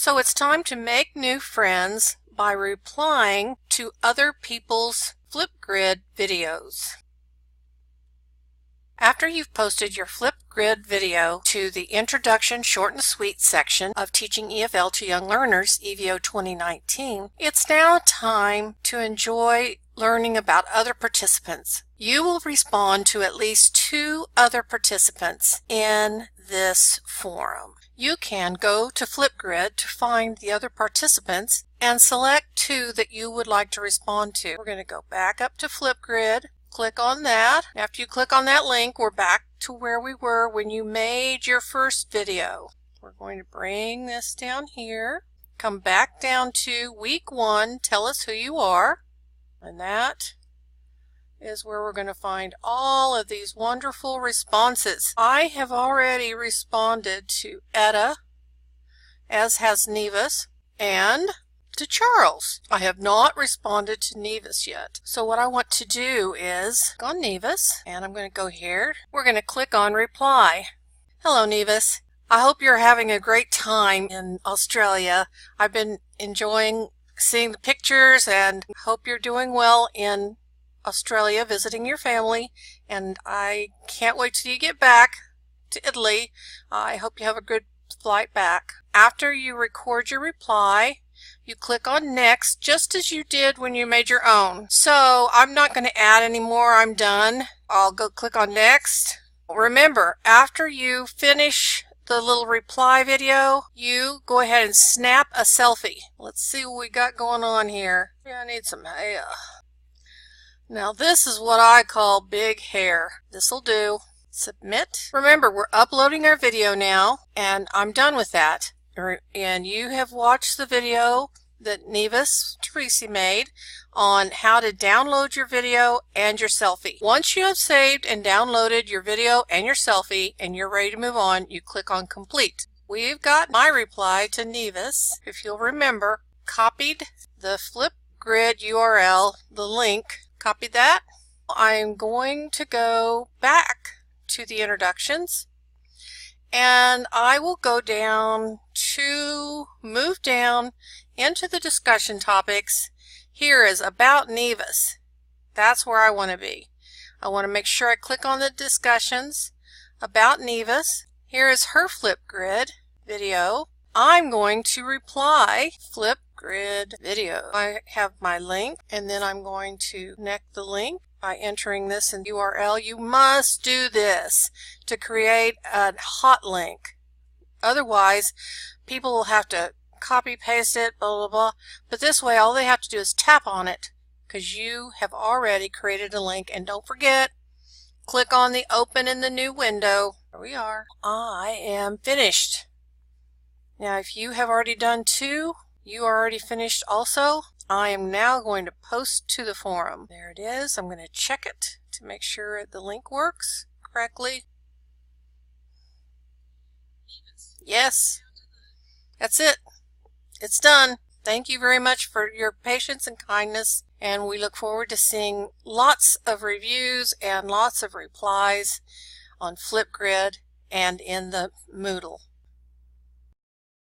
So it's time to make new friends by replying to other people's Flipgrid videos. After you've posted your Flipgrid video to the Introduction Short and Sweet section of Teaching EFL to Young Learners, EVO 2019, it's now time to enjoy learning about other participants. You will respond to at least 2 other participants in this forum. You can go to Flipgrid to find the other participants and select 2 that you would like to respond to. We're going to go back up to Flipgrid, click on that. After you click on that link, we're back to where we were when you made your first video. We're going to bring this down here, come back down to week 1, tell us who you are, and that is where we're going to find all of these wonderful responses. I have already responded to Etta, as has Nevis, and to Charles. I have not responded to Nevis yet. So what I want to do is go on Nevis, and I'm going to go here. We're going to click on reply. Hello Nevis. I hope you're having a great time in Australia. I've been enjoying seeing the pictures and hope you're doing well in Australia visiting your family, and I can't wait till you get back to Italy. I hope you have a good flight back. After you record your reply, you click on next just as you did when you made your own. So I'm not going to add any more. I'm done. I'll go click on next. Remember, after you finish the little reply video, you go ahead and snap a selfie. Let's see what we got going on here. Yeah, I need some hair. Now this is what I call big hair. This'll do. Submit. Remember, we're uploading our video now, and I'm done with that. And you have watched the video that Nevis Teresi made on how to download your video and your selfie. Once you have saved and downloaded your video and your selfie and you're ready to move on, you click on complete. We've got my reply to Nevis, if you'll remember, copied the Flipgrid URL, the link, copied that. I'm going to go back to the introductions, and I will go down to move down into the discussion topics. Here is about Nevis. That's where I want to be. I want to make sure I click on the discussions about Nevis. Here is her Flipgrid video. I'm going to reply Flipgrid video. I have my link, and then I'm going to connect the link by entering this in URL. You must do this to create a hot link. Otherwise, people will have to copy paste it, blah blah blah. But this way, all they have to do is tap on it, because you have already created a link. And don't forget, click on the open in the new window. There we are. I am finished. Now if you have already done 2, you are already finished also. I am now going to post to the forum. There it is. I'm going to check it to make sure the link works correctly. Yes, that's it. It's done. Thank you very much for your patience and kindness, and we look forward to seeing lots of reviews and lots of replies on Flipgrid and in the Moodle.